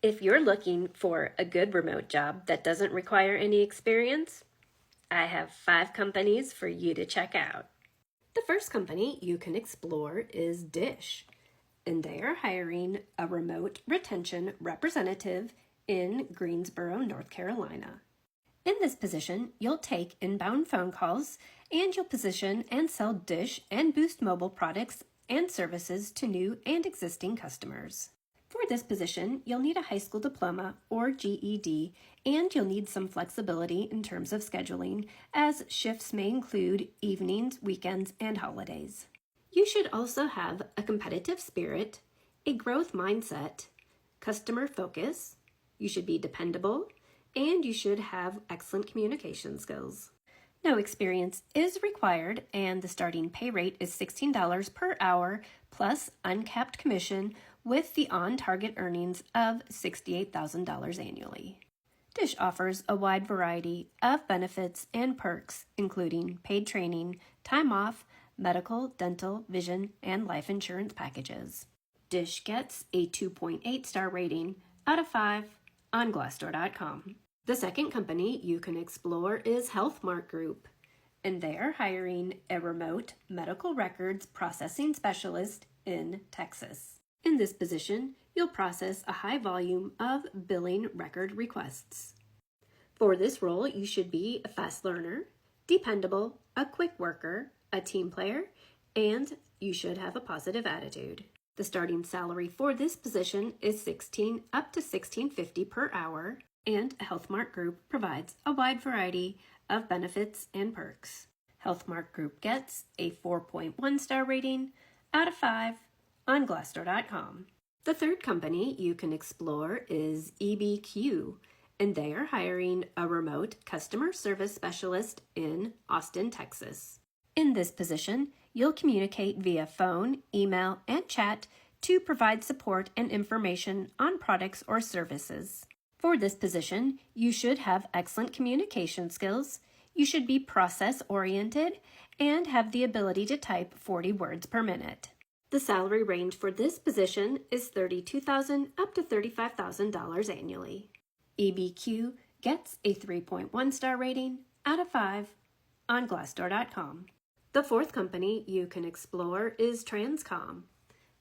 If you're looking for a good remote job that doesn't require any experience, I have 5 companies for you to check out. The first company you can explore is Dish, and they are hiring a remote retention representative in Greensboro, North Carolina. In this position, you'll take inbound phone calls and you'll position and sell Dish and Boost Mobile products and services to new and existing customers. For this position, you'll need a high school diploma or GED, and you'll need some flexibility in terms of scheduling, as shifts may include evenings, weekends, and holidays. You should also have a competitive spirit, a growth mindset, customer focus, you should be dependable, and you should have excellent communication skills. No experience is required, and the starting pay rate is $16 per hour plus uncapped commission with the on-target earnings of $68,000 annually. Dish offers a wide variety of benefits and perks, including paid training, time off, medical, dental, vision, and life insurance packages. Dish gets a 2.8 star rating out of 5 on Glassdoor.com. The second company you can explore is Healthmark Group, and they are hiring a remote medical records processing specialist in Texas. In this position, you'll process a high volume of billing record requests. For this role, you should be a fast learner, dependable, a quick worker, a team player, and you should have a positive attitude. The starting salary for this position is $16 up to $16.50 per hour, and Healthmark Group provides a wide variety of benefits and perks. Healthmark Group gets a 4.1 star rating out of 5 on Glassdoor.com. The third company you can explore is EBQ, and they are hiring a remote customer service specialist in Austin, Texas. In this position, you'll communicate via phone, email, and chat to provide support and information on products or services. For this position, you should have excellent communication skills, you should be process-oriented, and have the ability to type 40 words per minute. The salary range for this position is $32,000 up to $35,000 annually. EBQ gets a 3.1 star rating out of 5 on Glassdoor.com. The fourth company you can explore is Transcom,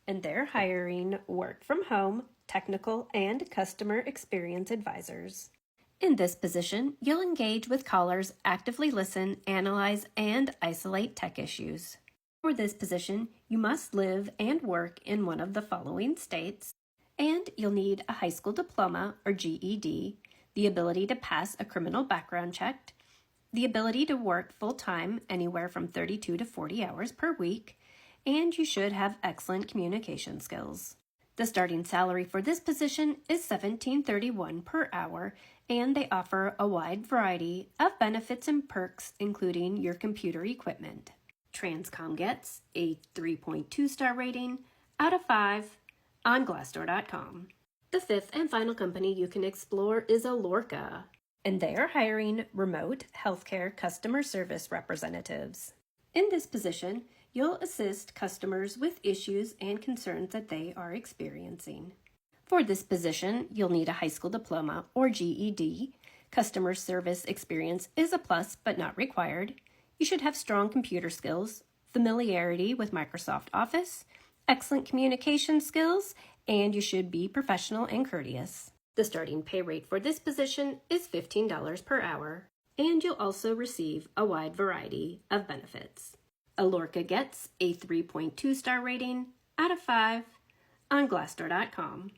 and they're hiring work-from-home, technical, and customer experience advisors. In this position, you'll engage with callers, actively listen, analyze, and isolate tech issues. For this position, you must live and work in one of the following states, and you'll need a high school diploma or GED, the ability to pass a criminal background check, the ability to work full-time anywhere from 32 to 40 hours per week, and you should have excellent communication skills. The starting salary for this position is $17.31 per hour, and they offer a wide variety of benefits and perks, including your computer equipment. Transcom gets a 3.2 star rating out of 5 on Glassdoor.com. The fifth and final company you can explore is Alorca, and they are hiring remote healthcare customer service representatives. In this position, you'll assist customers with issues and concerns that they are experiencing. For this position, you'll need a high school diploma or GED. Customer service experience is a plus but not required. You should have strong computer skills, familiarity with Microsoft Office, excellent communication skills, and you should be professional and courteous. The starting pay rate for this position is $15 per hour, and you'll also receive a wide variety of benefits. Alorca gets a 3.2 star rating out of 5 on Glassdoor.com.